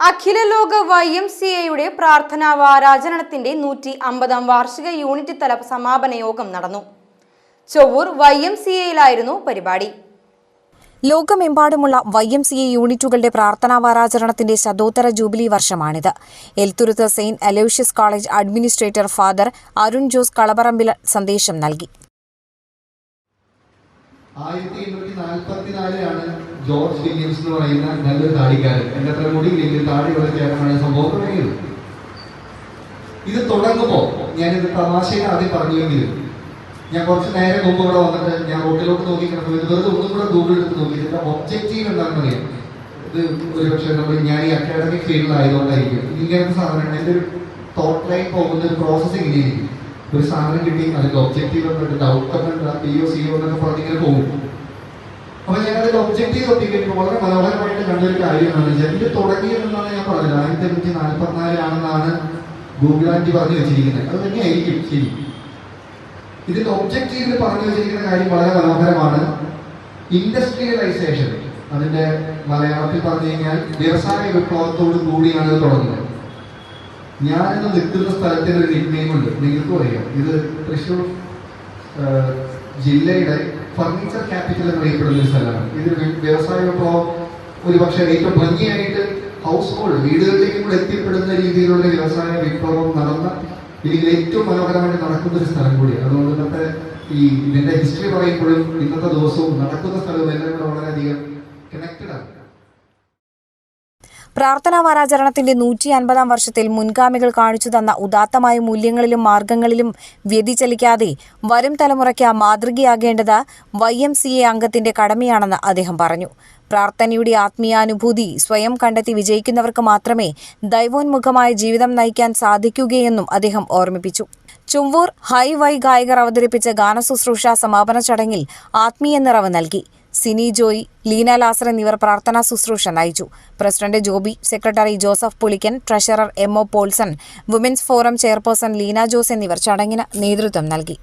അഖില ലോക YMCA പ്രാർത്ഥനാ വാരാചരണത്തിന്റെ 150ാം വാർഷിക യൂണിറ്റ് തല സമാപന യോഗം നടന്നു. ചൊവ്വൂർ YMCAയിലായിരുന്നു പരിപാടി. ലോകമെമ്പാടുമുള്ള YMCA യൂണിറ്റുകളുടെ പ്രാർത്ഥനാ വാരാചരണത്തിന്റെ ശതോത്തര ജൂബിലി വർഷമാണിത്. Elthuruth saint Aloysius college administrator father Arun Jose Kalaparambil സന്ദേശം നൽകി. 1844 ജോർജ് വില്യംസ് എന്ന് പറയുന്ന നല്ലൊരു താടിക്കാരൻ, എൻ്റെ അത്ര മുടിയില്ലെങ്കിൽ താടി വളർത്തിയാണ് സംഭവം തുടങ്ങിയത്. ഇത് തുടങ്ങുമ്പോൾ ഞാനിത് തമാശയിൽ ആദ്യം പറഞ്ഞുവെങ്കിലും ഞാൻ കുറച്ച് നേരം മുമ്പ് ഇവിടെ വന്നിട്ട് ഞാൻ റോട്ടിലോട്ട് നോക്കി കിടന്നു. ഇത് വെറുതെ ഒന്നും കൂടെ ഗൂഗിൾ എടുത്ത് നോക്കി ഇതിന്റെ ഒബ്ജക്റ്റീവ് എന്താണെന്ന് അറിയാം. ഇത് ഒരുപക്ഷെ ഞാൻ ഈ അക്കാഡമിക് ഫീൽഡിലായതുകൊണ്ടായിരിക്കും ഇങ്ങനത്തെ സാധനങ്ങൾ എൻ്റെ ഒരു തോട്ട് ലൈൻ പോകുന്ന ഒരു പ്രോസസ്സിങ് ഇങ്ങനെയിരിക്കും. ഒരു സാധനം കിട്ടി, അതിന്റെ ഒബ്ജക്റ്റീവ് എന്നിട്ട് ഔട്ട്കം എന്താ PO CO എന്നൊക്കെ പറഞ്ഞിങ്ങനെ പോകും. അപ്പൊ ഞാൻ അതിന്റെ ഒബ്ജക്റ്റീവ് ഒപ്പിക്കുമ്പോൾ വളരെ മനോഹരമായിട്ട് കണ്ടൊരു കാര്യം എന്താണെന്ന് വെച്ചാൽ ഇത് തുടങ്ങിയതെന്നാണ് ഞാൻ പറഞ്ഞത് 1844 ആണെന്നാണ് ഗൂഗിൾ ആൻറ്റി പറഞ്ഞു വെച്ചിരിക്കുന്നത്. അത് തന്നെയായിരിക്കും ശരി. ഇതിന്റെ ഒബ്ജക്റ്റീവിൽ പറഞ്ഞു വെച്ചിരിക്കുന്ന കാര്യം വളരെ മനോഹരമാണ്. ഇൻഡസ്ട്രിയലൈസേഷൻ, അതിന്റെ മലയാളത്തിൽ പറഞ്ഞു കഴിഞ്ഞാൽ വ്യവസായ വിപ്ലവത്തോട് കൂടിയാണ് ഇത് തുടങ്ങുന്നത്. ഞാനിന്ന് നിൽക്കുന്ന സ്ഥലത്തിന് ഒരു നിക്നെയിം ഉണ്ട്, നിങ്ങൾക്കും അറിയാം. ഇത് തൃശ്ശൂർ ജില്ലയുടെ ഫർണിച്ചർ ക്യാപിറ്റൽ എന്നറിയപ്പെടുന്ന ഒരു സ്ഥലമാണ്. ഇത് വ്യവസായ വിപ്ലവം ഒരുപക്ഷെ ഏറ്റവും ഭംഗിയായിട്ട് ഹൗസ് ഹോൾഡ് വീടുകളിലേക്കും കൂടെ എത്തിപ്പെടുന്ന രീതിയിലുള്ള വ്യവസായ വിപ്ലവം നടന്ന ഇതിൽ ഏറ്റവും മനോഹരമായിട്ട് നടക്കുന്ന ഒരു സ്ഥലം കൂടിയാണ്. അതുകൊണ്ട് ഇന്നത്തെ ഇതിന്റെ ഹിസ്റ്ററി പറയുമ്പോഴും ഇന്നത്തെ ദിവസവും നടക്കുന്ന സ്ഥലവും എല്ലാം കൂടെ വളരെയധികം കണക്റ്റഡ് ആണ്. പ്രാർത്ഥനാ വാരാചരണത്തിന്റെ 150ാം വർഷത്തിൽ മുൻഗാമികൾ കാണിച്ചു തന്ന ഉദാത്തമായ മൂല്യങ്ങളിലും മാർഗങ്ങളിലും വ്യതിചലിക്കാതെ വരും തലമുറയ്ക്ക് മാതൃകയാകേണ്ടത് YMCA അംഗത്തിന്റെ കടമയാണെന്ന് അദ്ദേഹം പറഞ്ഞു. പ്രാർത്ഥനയുടെ ആത്മീയാനുഭൂതി സ്വയം കണ്ടെത്തി വിജയിക്കുന്നവർക്ക് മാത്രമേ ദൈവോന്മുഖമായ ജീവിതം നയിക്കാൻ സാധിക്കുകയെന്നും അദ്ദേഹം ഓർമ്മിപ്പിച്ചു. ചൊവ്വൂർ ഹൈ ഗായകർ അവതരിപ്പിച്ച ഗാനശുശ്രൂഷ സമാപന ചടങ്ങിൽ ആത്മീയ നിറവ് നൽകി. സിനി ജോയി, ലീന ലാസർ എന്നിവർ പ്രാർത്ഥനാ ശുശ്രൂഷ നയിച്ചു. President Joby, secretary Joseph Pulickan, treasurer MO Paulson, women's forum chairperson Leena Jose എന്നിവർ ചടങ്ങിന് നേതൃത്വം നൽകി.